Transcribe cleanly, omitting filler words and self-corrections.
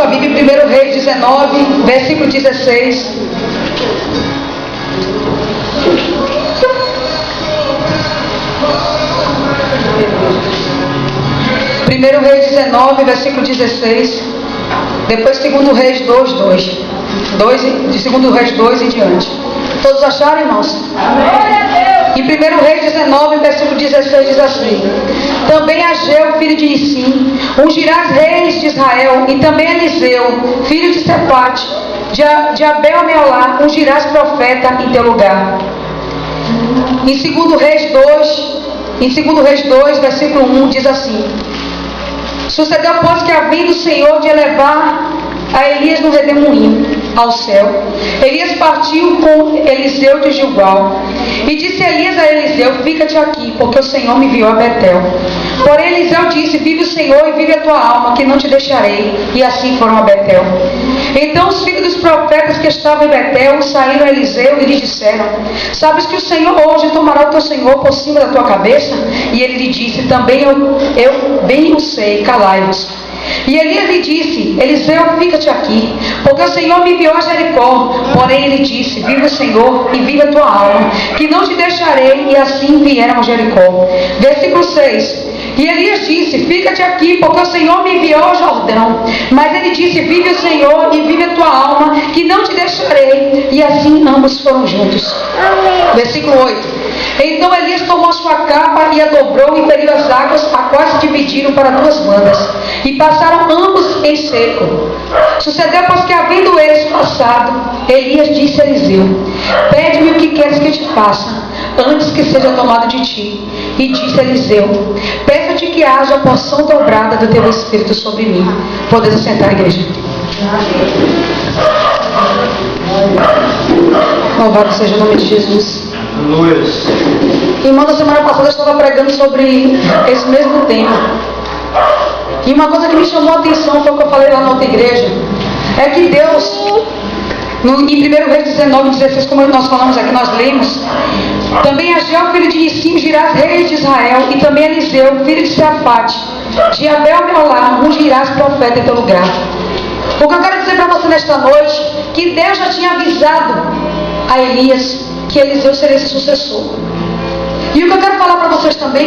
Bíblia em 1 Reis 19, versículo 16. Primeiro Reis 19, versículo 16. Depois 2 Reis 2, 2. De 2 Reis 2 em diante. Todos acharam, irmãos? Em 1 Reis 19, versículo 16 diz assim: também Ageu, filho de Nissim, ungirás reis de Israel, e também Eliseu, filho de Safate, de Abel-Meolá, ungirás profeta em teu lugar. Em 2 Reis 2, versículo 1, diz assim: sucedeu, pois, que havendo o Senhor de elevar a Elias no redemoinho ao céu, Elias partiu com Eliseu de Gilgal. E disse Elias a Eliseu: fica-te aqui, porque o Senhor me enviou a Betel. Porém Eliseu disse: vive o Senhor e vive a tua alma, que não te deixarei. E assim foram a Betel. Então os filhos dos profetas que estavam em Betel saíram a Eliseu e lhe disseram: sabes que o Senhor hoje tomará o teu Senhor por cima da tua cabeça? E ele lhe disse: também eu bem o sei, calai-vos. E Elias lhe disse: Eliseu, fica-te aqui, porque o Senhor me enviou a Jericó. Porém ele disse: vive o Senhor e vive a tua alma, que não te deixarei. E assim vieram a Jericó. Versículo 6. E Elias disse: fica-te aqui, porque o Senhor me enviou ao Jordão. Mas ele disse: vive o Senhor e vive a tua alma, que não te deixarei. E assim ambos foram juntos. Versículo 8. Então Elias tomou sua capa e a dobrou, e feriu as águas, a quais se dividiram para duas bandas, e passaram ambos em seco. Sucedeu, pois, que havendo eles passado, Elias disse a Eliseu: pede-me o que queres que eu te faça, antes que seja tomado de ti. E disse Eliseu: peço-te que haja a porção dobrada do teu Espírito sobre mim. Podes assentar, igreja. Louvado seja o nome de Jesus. Irmão, na semana passada eu estava pregando sobre esse mesmo tema. E uma coisa que me chamou a atenção foi o que eu falei lá na outra igreja. É que Deus, em 1 Reis 19, 16, como nós falamos aqui, nós lemos: também Ageu, filho de Nissim, ungirás reis de Israel, e também Eliseu, filho de Safate, de Abel-Meolá, ungirás profeta em teu lugar. O que eu quero dizer para você nesta noite, que Deus já tinha avisado a Elias que Eliseu seria esse sucessor. E o que eu quero falar para vocês também,